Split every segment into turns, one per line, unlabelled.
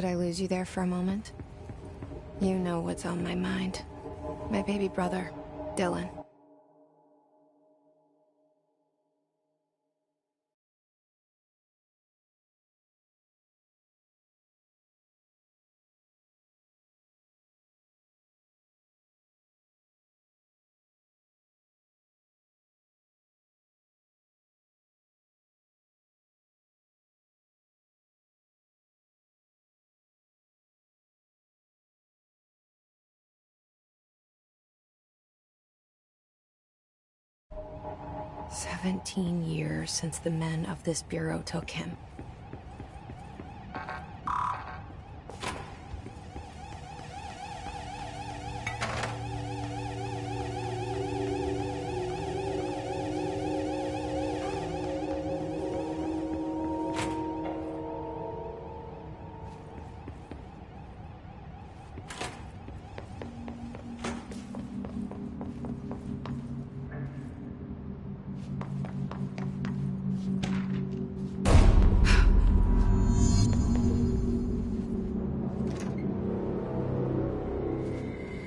Did I lose you there for a moment? You know what's on my mind. My baby brother, Dylan. "17 years since the men of this bureau took him.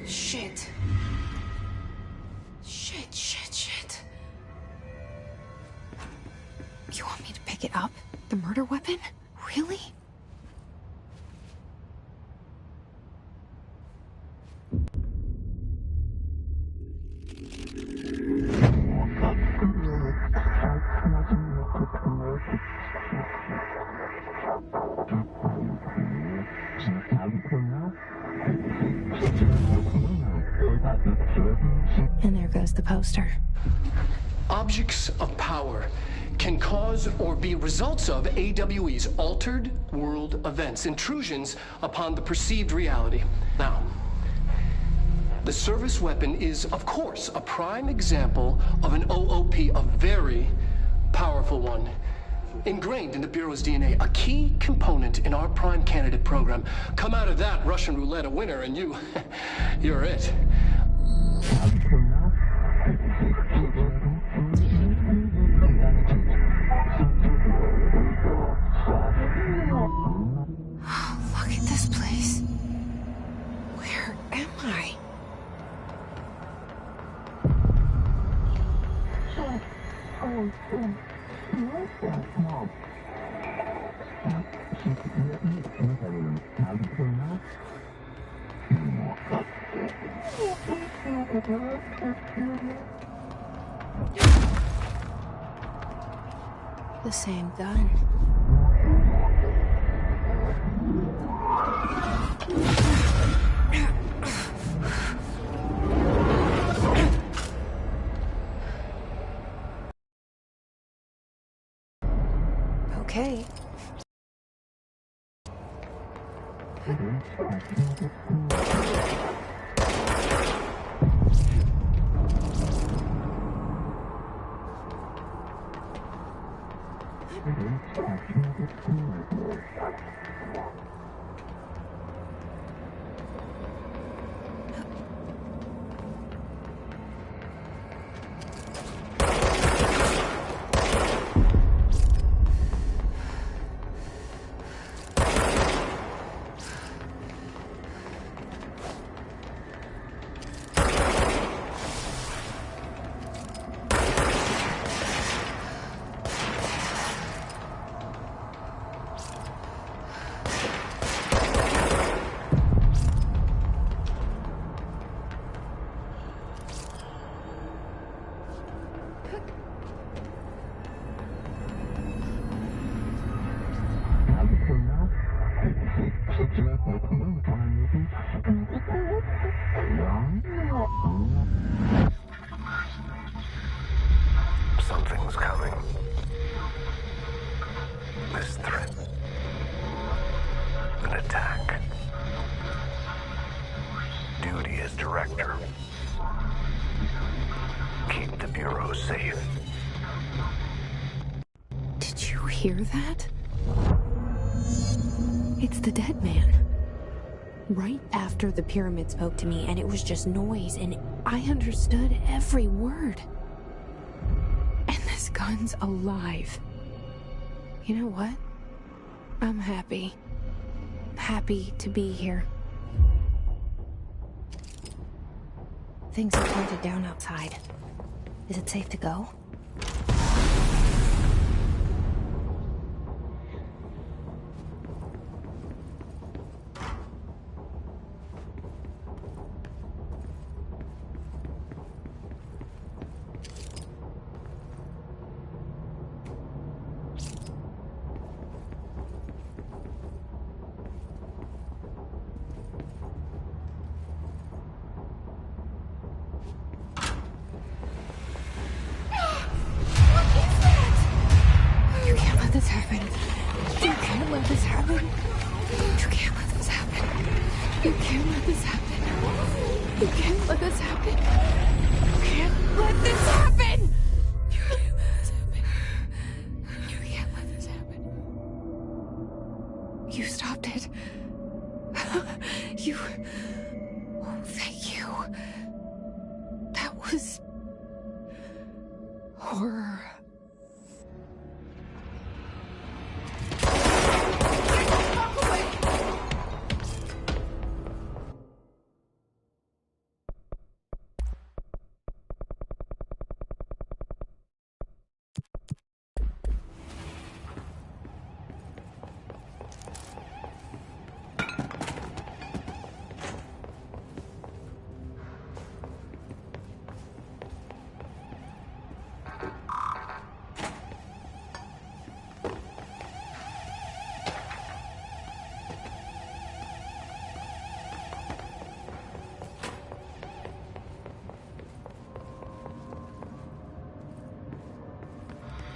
Shit. Shit. You want me to pick it up? The murder weapon? Really? And there goes the poster.
Objects of power can cause or be results of AWE's altered world events, intrusions upon the perceived reality. Now, the service weapon is, of course, a prime example of an OOP, a very powerful one, ingrained in the Bureau's DNA, a key component in our prime candidate program. Come out of that Russian roulette a winner, and you're it.
Look at this place. Where am I? The same gun. Okay.
Something's coming. This threat. An attack. Duty as director. Keep the Bureau safe.
Did you hear that? It's the dead man. Right after the pyramid spoke to me, and it was just noise, and I understood every word. And this gun's alive. You know what? I'm happy. happy to be here. Things are pointed down outside. Is it safe to go?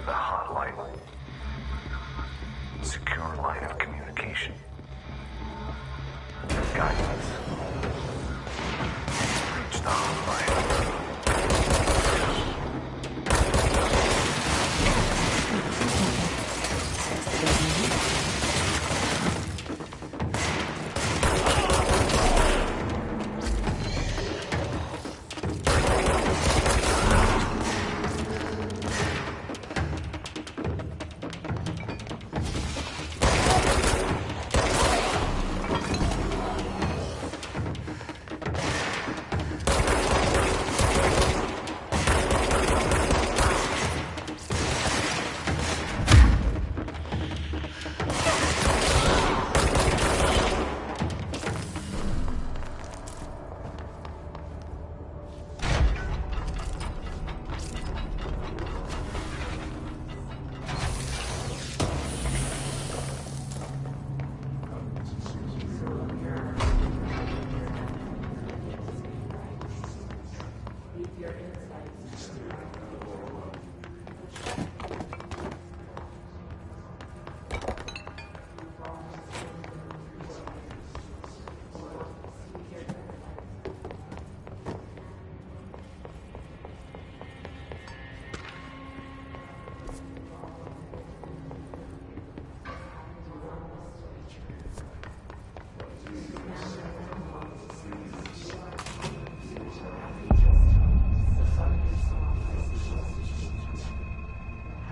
The hotline. Secure line of communication. Guidance. Reach the hotline.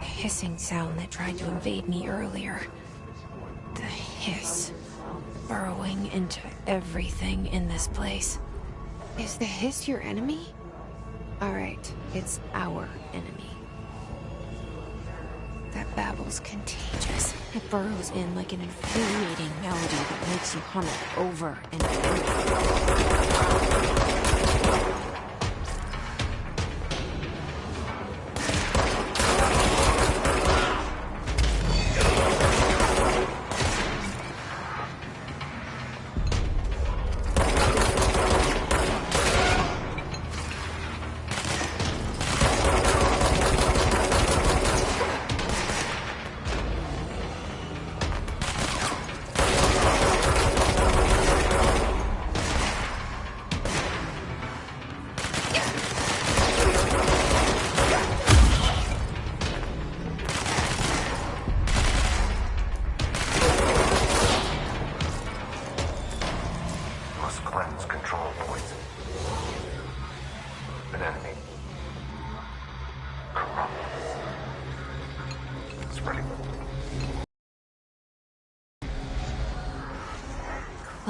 Hissing sound that tried to invade me earlier. The hiss. Burrowing into everything in this place. Is the hiss your enemy? Alright, it's our enemy. That babble's contagious. It burrows in like an infuriating melody that makes you hum it over and over.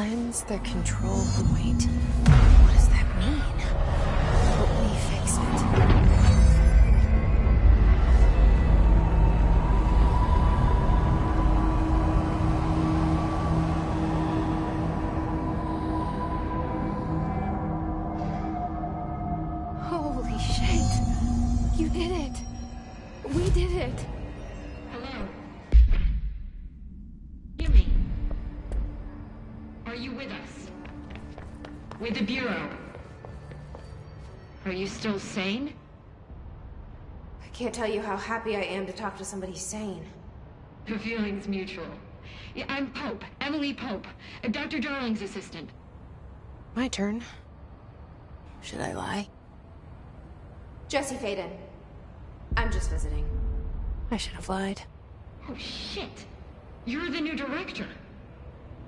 Cleanse the control point. What does that mean? Help me fix it. Holy shit! You did it! We did it!
Hello? Hear me? Are you with us? With the Bureau? Are you still sane?
I can't tell you how happy I am to talk to somebody sane.
The feeling's mutual. Yeah, I'm Pope, Emily Pope, Dr. Darling's assistant.
My turn. Should I lie?
Jesse Faden. I'm just visiting.
I should have lied.
Oh, shit. You're the new director.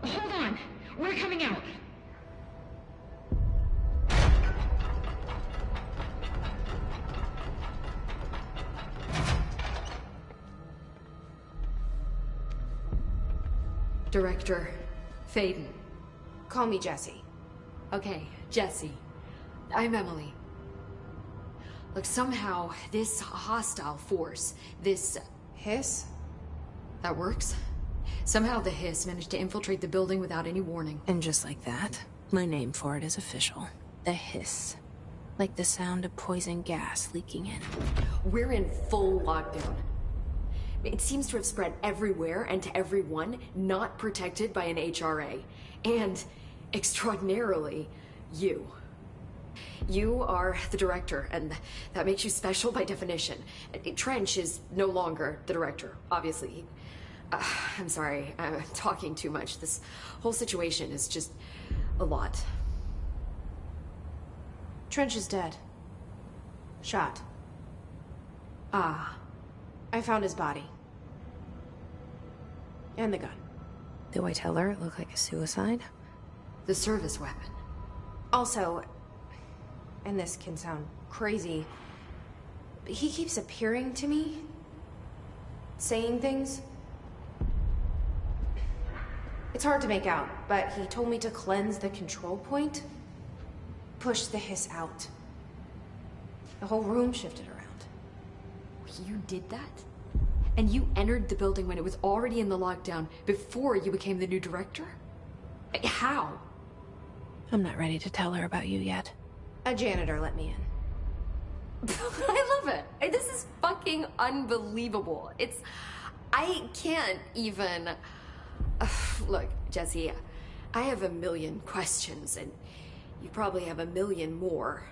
Hold on. We're coming out.
Director Faden.
Call me Jesse.
Okay, Jesse. I'm Emily. Look, somehow this hostile force, this
Hiss?
that works. Somehow the hiss managed to infiltrate the building without any warning.
And just like that, my name for it is official. The hiss. Like the sound of poison gas leaking in.
We're in full lockdown. It seems to have spread everywhere and to everyone not protected by an HRA. And, extraordinarily, you. You are the director, and that makes you special by definition. Trench is no longer the director, obviously. I'm sorry, I'm talking too much. This whole situation is just a lot.
Trench is dead. Shot.
Ah.
I found his body. And the gun. Do I tell her it looked like a suicide?
The service weapon.
Also, and this can sound crazy, but he keeps appearing to me, saying things. It's hard to make out, but he told me to cleanse the control point, push the hiss out. The whole room shifted around.
You did that? And you entered the building when it was already in the lockdown before you became the new director? How?
I'm not ready to tell her about you yet. A janitor let me in.
I love it. This is fucking unbelievable. I can't even... Look, Jesse, I have a million questions, and you probably have a million more.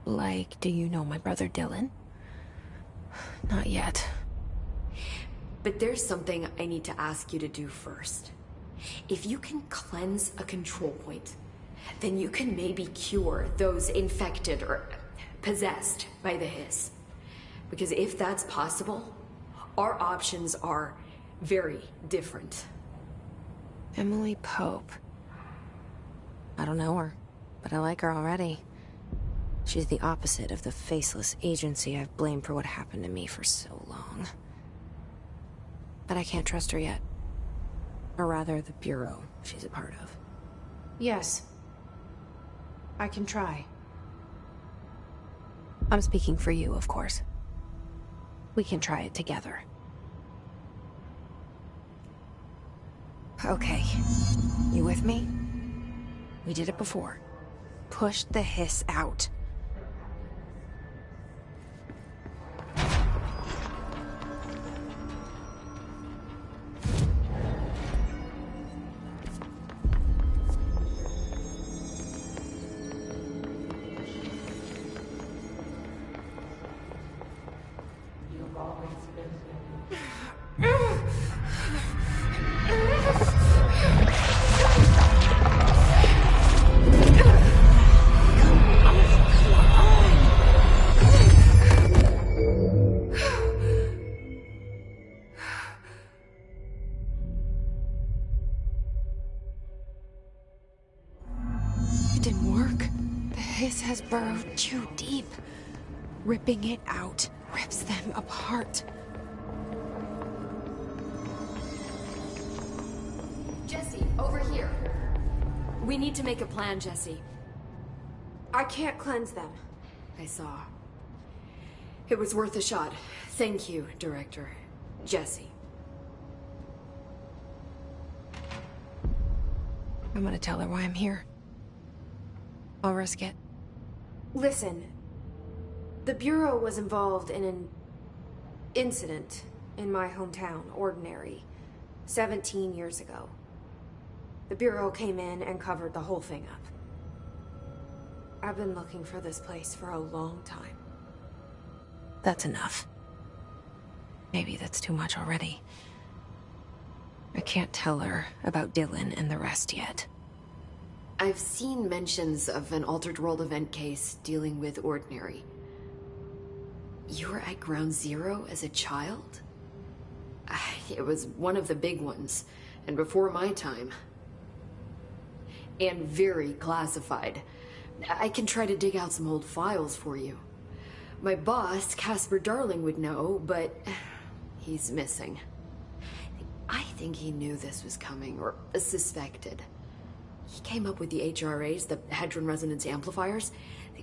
Like, do you know my brother Dylan? Not yet.
But there's something I need to ask you to do first. If you can cleanse a control point, then you can maybe cure those infected or possessed by the hiss. Because if that's possible, our options are very different.
Emily Pope. I don't know her, but I like her already. She's the opposite of the faceless agency I've blamed for what happened to me for so long. But I can't trust her yet. Or rather, the Bureau she's a part of. Yes. I can try. I'm speaking for you, of course. We can try it together. Okay. You with me? We did it before. Push the hiss out. Has burrowed too deep. Ripping it out rips them apart.
Jesse, over here. We need to make a plan, Jesse.
I can't cleanse them.
I saw. It was worth a shot. Thank you, Director. Jesse.
I'm gonna tell her why I'm here. I'll risk it. Listen. The Bureau was involved in an incident in my hometown, Ordinary, 17 years ago. The Bureau came in and covered the whole thing up. I've been looking for this place for a long time. That's enough. Maybe that's too much already. I can't tell her about Dylan and the rest yet.
I've seen mentions of an Altered World event case dealing with Ordinary. You were at Ground Zero as a child? It was one of the big ones, and before my time. And very classified. I can try to dig out some old files for you. My boss, Casper Darling, would know, but he's missing. I think he knew this was coming, or suspected. He came up with the HRAs, the Hadron Resonance Amplifiers.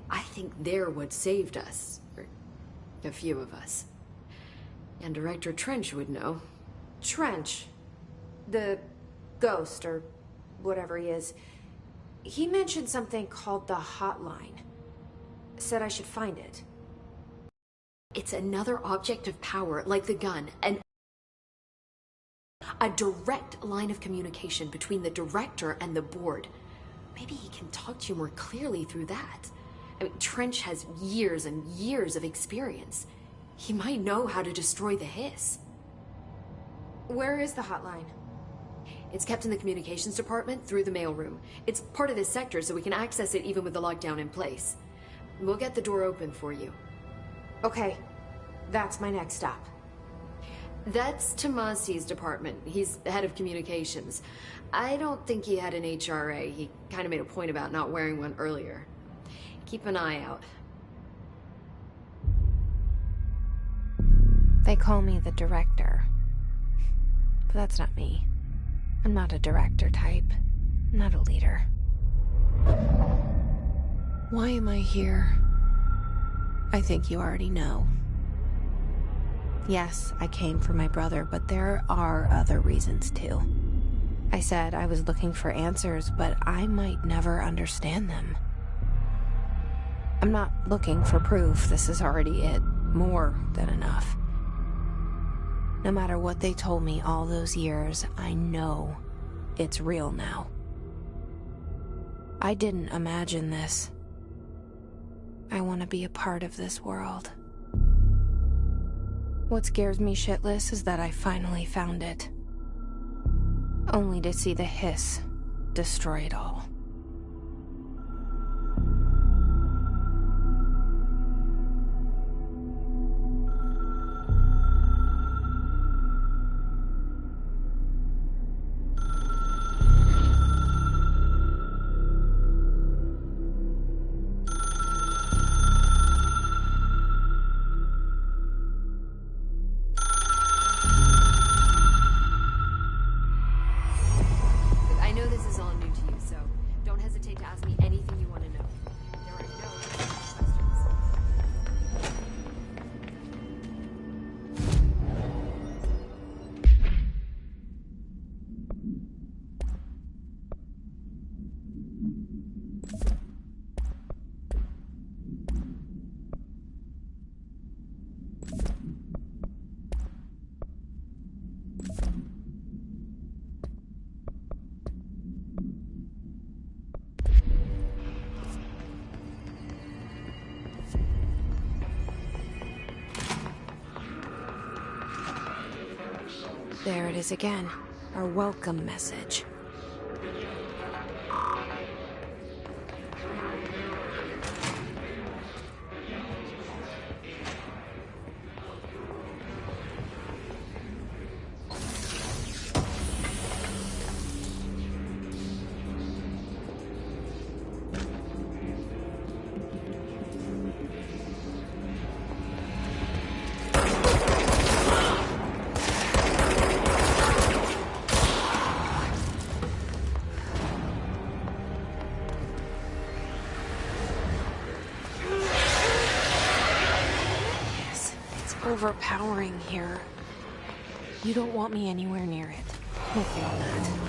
I think they're what saved us. Or a few of us. And Director Trench would know.
Trench? The ghost, or whatever he is. He mentioned something called the Hotline. Said I should find it.
It's another object of power, like the gun, and a direct line of communication between the director and the board. Maybe he can talk to you more clearly through that. I mean, Trench has years and years of experience. He might know how to destroy the Hiss.
Where is the hotline?
It's kept in the communications department through the mailroom. It's part of this sector, so we can access it even with the lockdown in place. We'll get the door open for you.
Okay, that's my next stop.
That's Tomasi's department. He's the head of communications. I don't think he had an HRA. He kind of made a point about not wearing one earlier. Keep an eye out.
They call me the director. But that's not me. I'm not a director type. I'm not a leader. Why am I here? I think you already know. Yes, I came for my brother, but there are other reasons too. I said I was looking for answers, but I might never understand them. I'm not looking for proof. This is already it. More than enough. No matter what they told me all those years, I know it's real now. I didn't imagine this. I want to be a part of this world. What scares me shitless is that I finally found it. Only to see the Hiss destroy it all. There it is again, our welcome message. overpowering here. You don't want me anywhere near it. With you on that.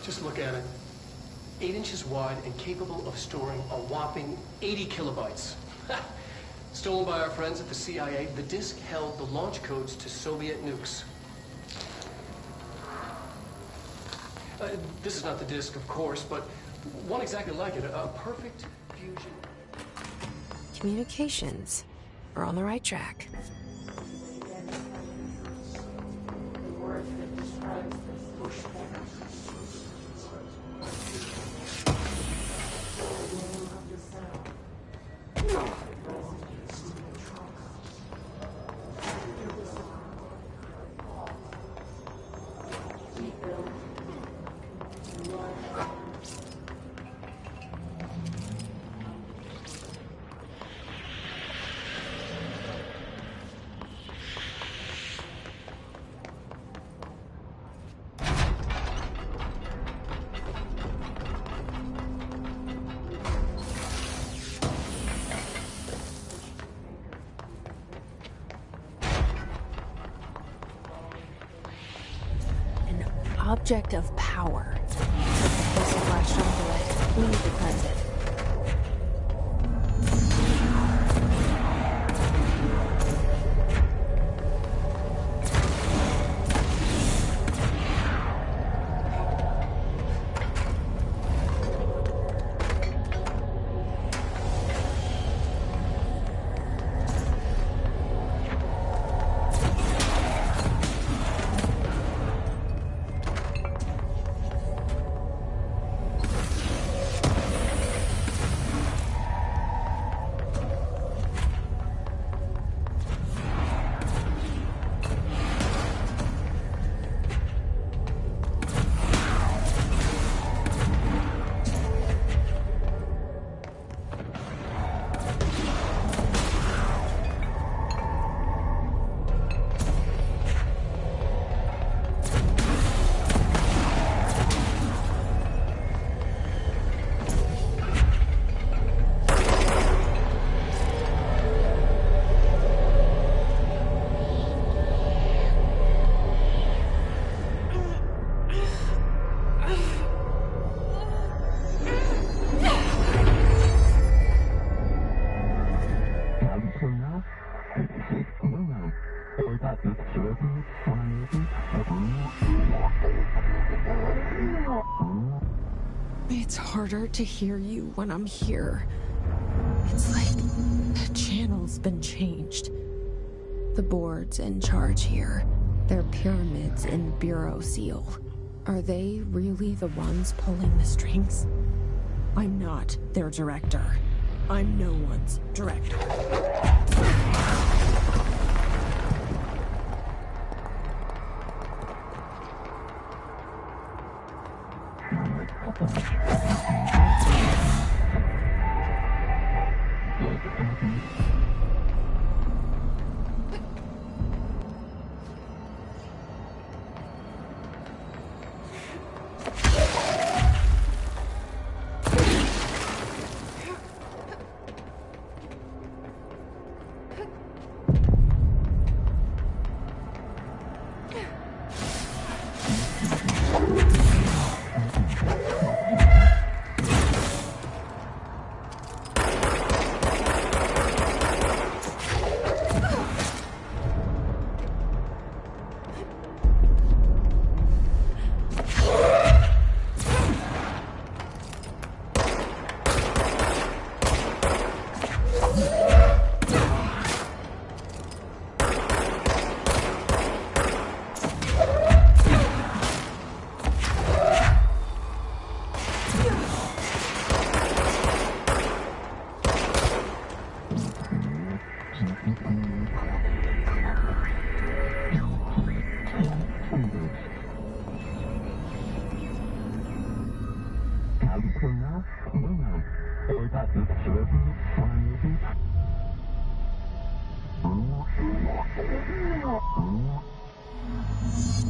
Just look at it. 8 inches wide and capable of storing a whopping 80 kilobytes. Stolen by our friends at the CIA, the disk held the launch codes to Soviet nukes. This is not the disk, of course, but one exactly like it. A perfect fusion.
Communications. We're on the right track. Object of power. The place of latched onto it. We need to cleanse it. It's harder to hear you when I'm here. It's like the channel's been changed. The board's in charge here. They're pyramids in Bureau Seal. Are they really the ones pulling the strings? I'm not their director. I'm no one's director.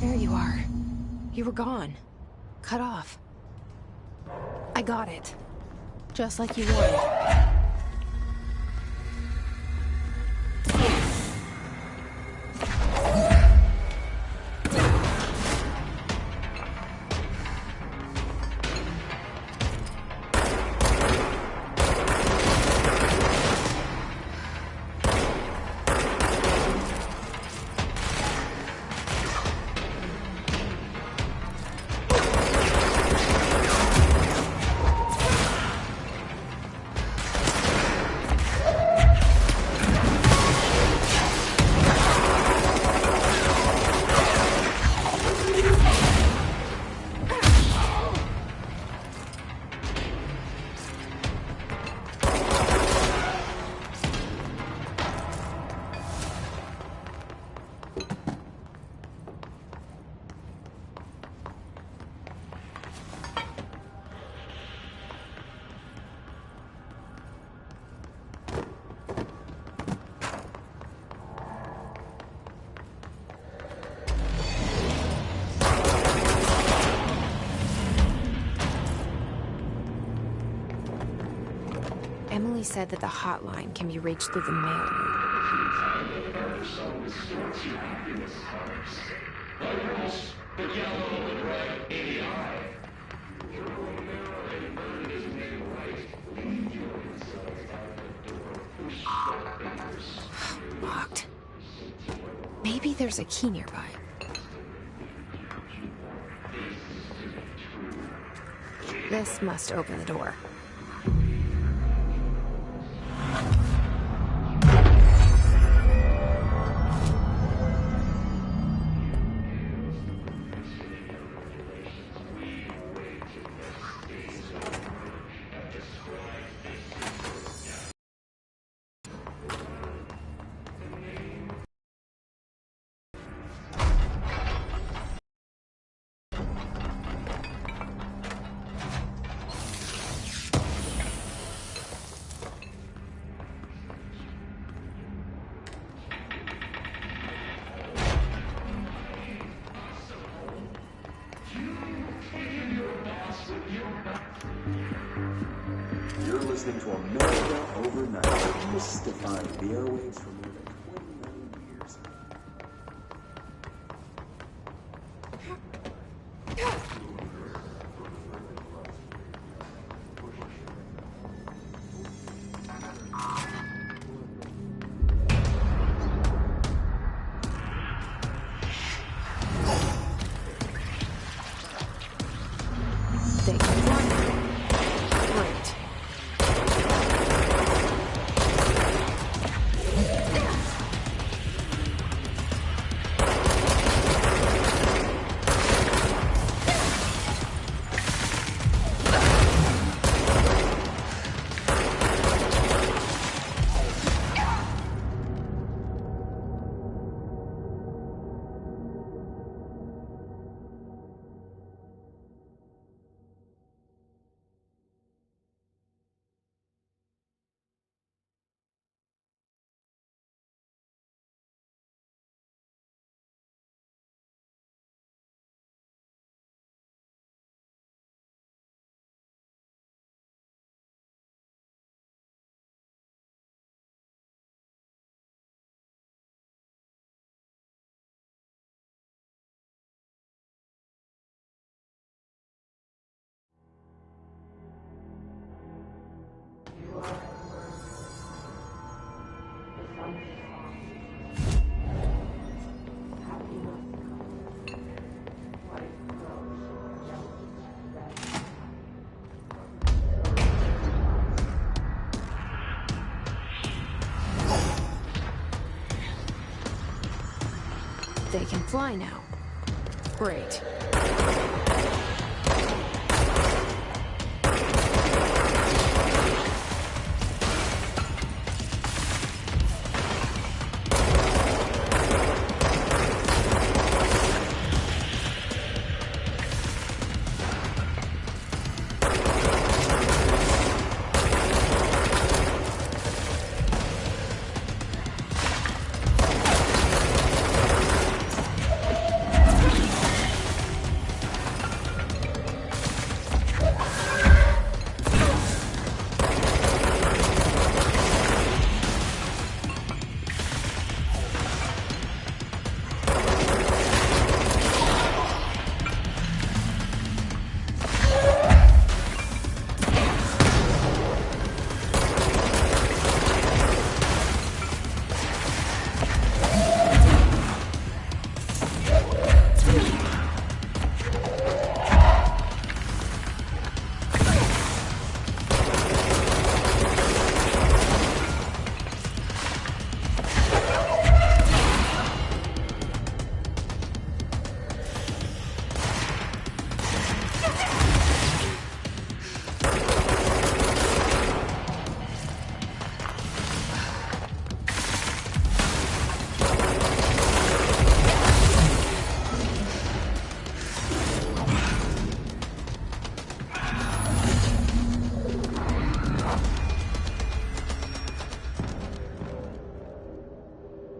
There you are. You were gone. Cut off. I got it. Just like you wanted. Emily said that the hotline can be reached through the mail room. Locked. Maybe there's a key nearby. This must open the door.
You're listening to America Overnight, mystifying the airwaves for more than 29 years.
They can run. They can fly now. Great.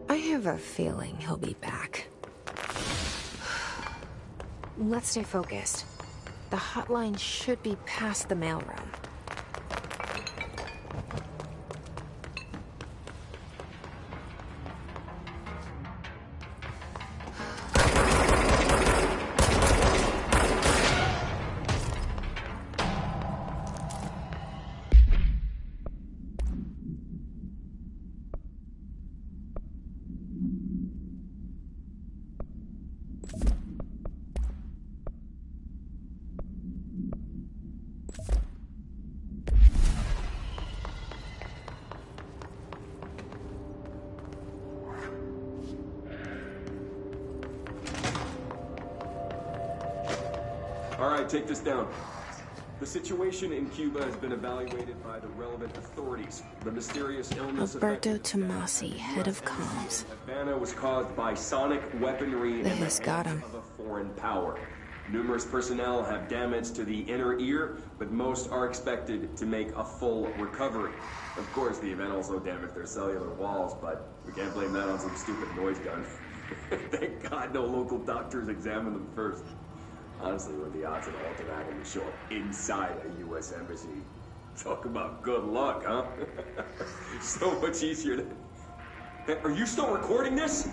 I have a feeling he'll be back. Let's stay focused. The hotline should be past the mailroom.
Alright, take this down. The situation in Cuba has been evaluated by the relevant authorities. The mysterious illness
Alberto Tomasi, head of comms.
Havana was caused by sonic weaponry
The
and
hiss got him.
of a foreign power. Numerous personnel have damage to the inner ear, but most are expected to make a full recovery. Of course, the event also damaged their cellular walls, but we can't blame that on some stupid noise gun. Thank God no local doctors examined them first. Honestly, what are the odds of all of that to show up inside a U.S. embassy? Talk about good luck, huh? So much easier than... Hey, are you still recording this?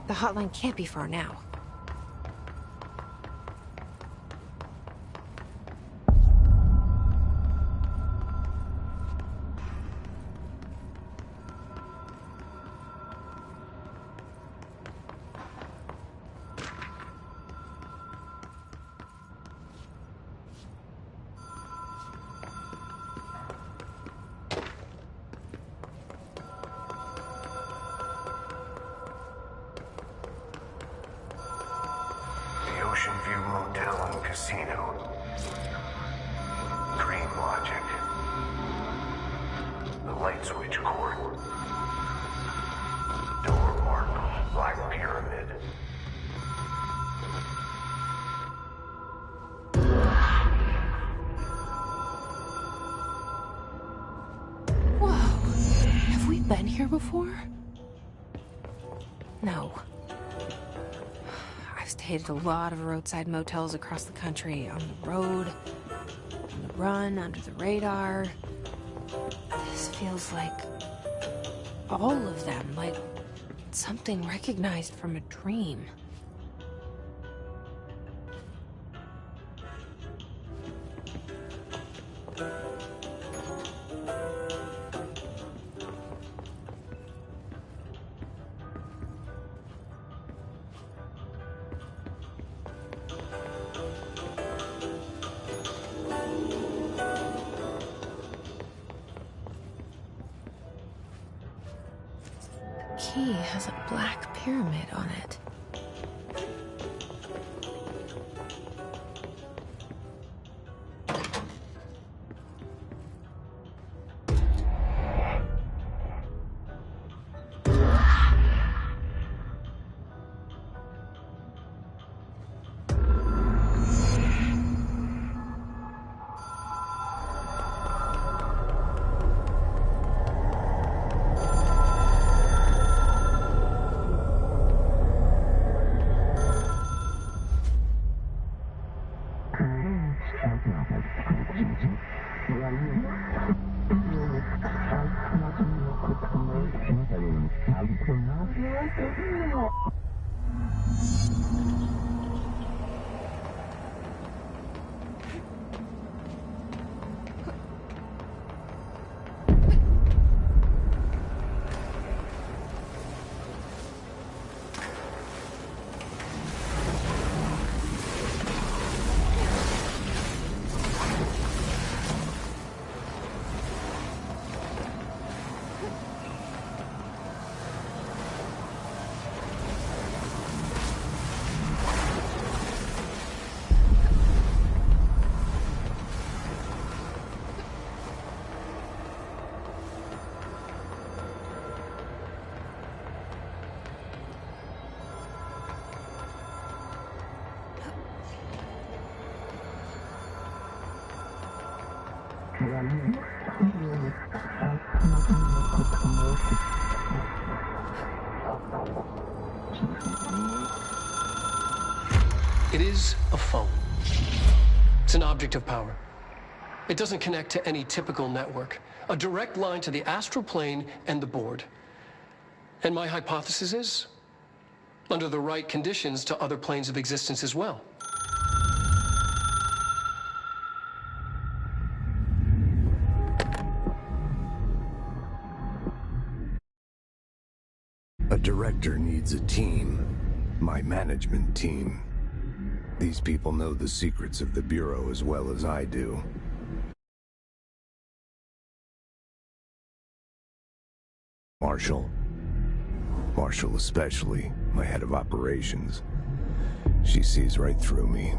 The hotline can't be far now.
Ocean View Motel and Casino. Dream Logic. The Light Switch Court. Door marked Black Pyramid.
Whoa. Have we been here before? No. I've stayed at a lot of roadside motels across the country, on the road, on the run under the radar. This feels like all of them, like something recognized from a dream. Key has a black pyramid on it.
It is a phone. It's an object of power. It doesn't connect to any typical network. A direct line to the astral plane and the board. And my hypothesis is, under the right conditions, to other planes of existence as well.
A director needs a team. My management team. These people know the secrets of the Bureau as well as I do. Marshall especially, my head of operations. She sees right through me.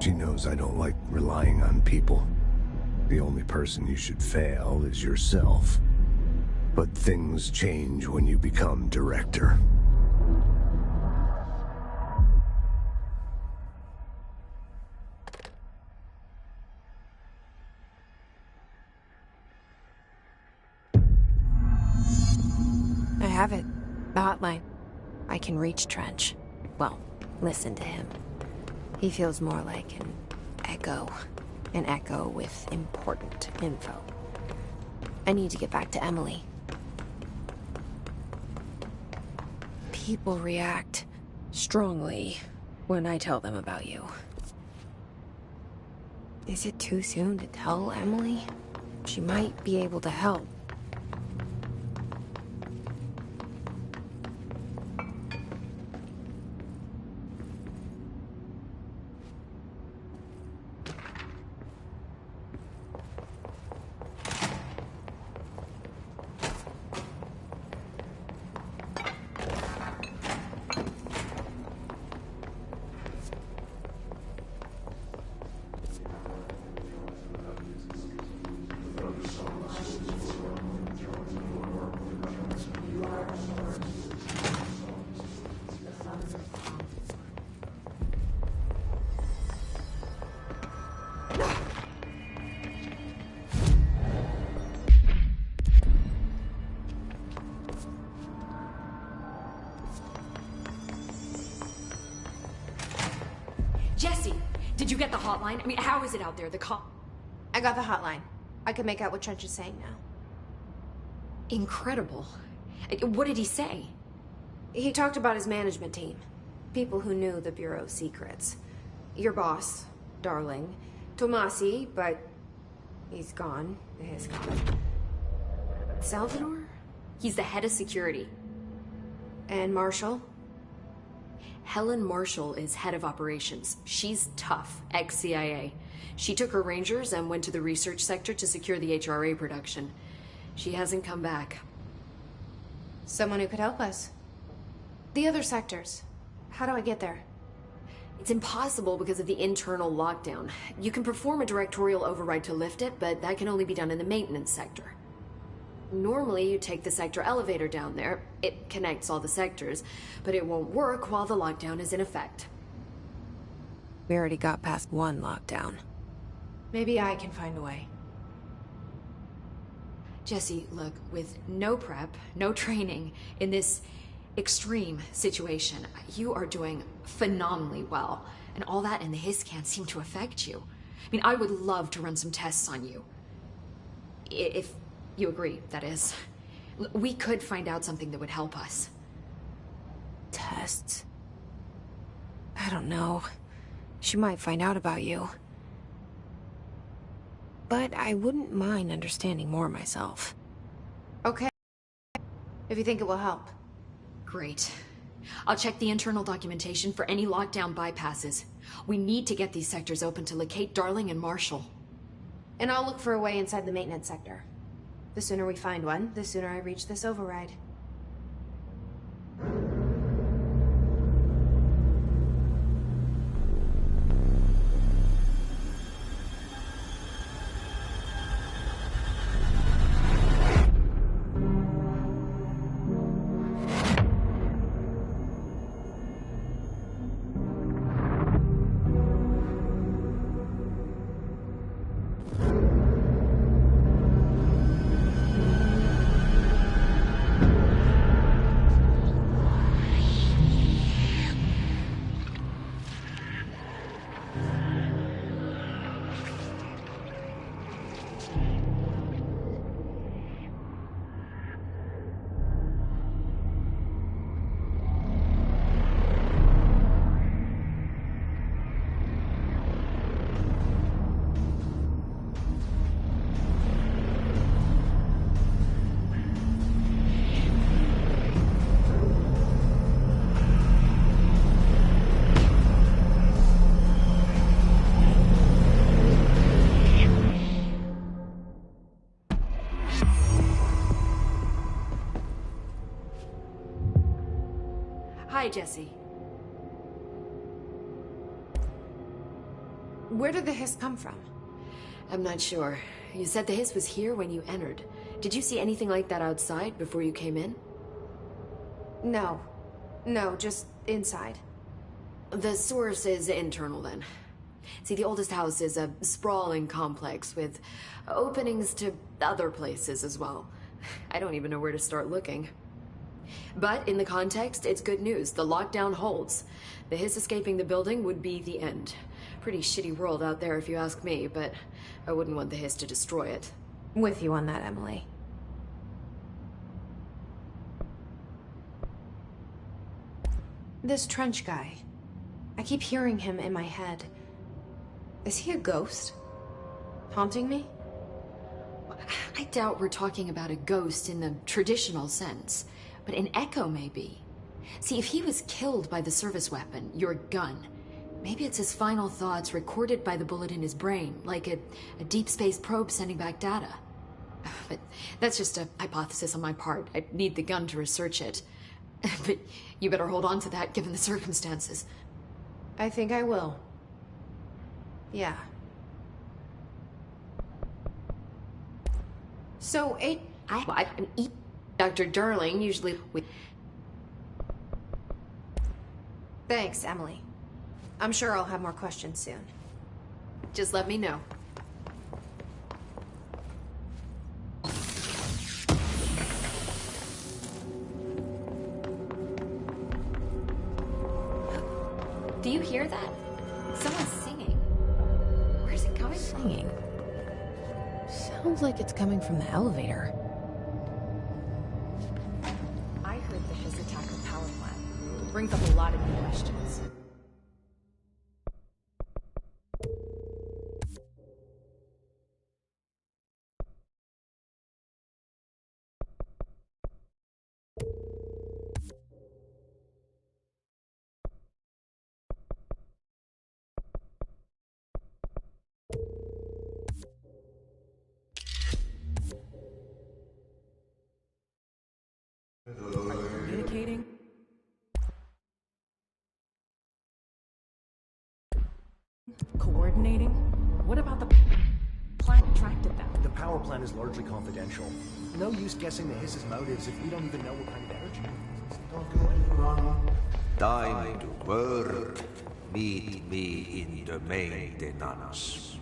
She knows I don't like relying on people. The only person you should fail is yourself. But things change when you become director.
I have it. The hotline. I can reach Trench. Well, listen to him. He feels more like an echo. An echo with important info. I need to get back to Emily. People react strongly when I tell them about you. Is it too soon to tell Emily? She might be able to help.
Jesse, did you get the hotline? I mean, how is it out there? The call?
I got the hotline. I can make out what Trench is saying now.
Incredible. What did he say?
He talked about his management team. People who knew the Bureau's secrets. Your boss, Darling. Tomasi, but he's gone. He's gone.
Salvador? He's the head of security.
And Marshall?
Helen Marshall is head of operations. She's tough, ex-CIA. She took her Rangers and went to the research sector to secure the HRA production. She hasn't come back.
Someone who could help us. The other sectors. How do I get there?
It's impossible because of the internal lockdown. You can perform a directorial override to lift it, but that can only be done in the maintenance sector. Normally, you take the sector elevator down there. It connects all the sectors, but it won't work while the lockdown is in effect.
We already got past one lockdown. Maybe I can find a way.
Jesse, look, with no prep, no training, in this extreme situation, you are doing phenomenally well. And all that and the hiss can't seem to affect you. I mean, I would love to run some tests on you. If you agree, that is. We could find out something that would help us.
Tests? I don't know. She might find out about you. But I wouldn't mind understanding more myself. Okay. If you think it will help.
Great. I'll check the internal documentation for any lockdown bypasses. We need to get these sectors open to locate Darling and Marshall.
And I'll look for a way inside the maintenance sector. The sooner we find one, the sooner I reach this override.
Hi, Jesse.
Where did the hiss come from?
I'm not sure. You said the hiss was here when you entered. Did you see anything like that outside before you came in?
No. No, just inside.
The source is internal, then. See, the oldest house is a sprawling complex with openings to other places as well. I don't even know where to start looking. But in the context, it's good news. The lockdown holds. The hiss escaping the building would be the end. Pretty shitty world out there if you ask me, but I wouldn't want the hiss to destroy it.
With you on that, Emily. This Trench guy. I keep hearing him in my head. Is he a ghost? Haunting me?
I doubt we're talking about a ghost in the traditional sense, but an echo maybe. See, if he was killed by the service weapon, your gun, maybe it's his final thoughts recorded by the bullet in his brain, like a deep space probe sending back data. But that's just a hypothesis on my part. I'd need the gun to research it. But you better hold on to that given the circumstances.
I think I will. Yeah. So,
Dr. Darling usually...
Thanks, Emily. I'm sure I'll have more questions soon.
Just let me know. Do you hear that? Someone's singing. Where's it coming from?
Singing? Sounds like it's coming from the elevator.
I heard the Hiss attacked the power plant. Brings up a lot of new questions. Communicating? Coordinating? What about the plant attracted them?
The power plant is largely confidential. No use guessing the Hiss's motives if we don't even know what kind of energy.
Time to work. Meet me in the maintenance.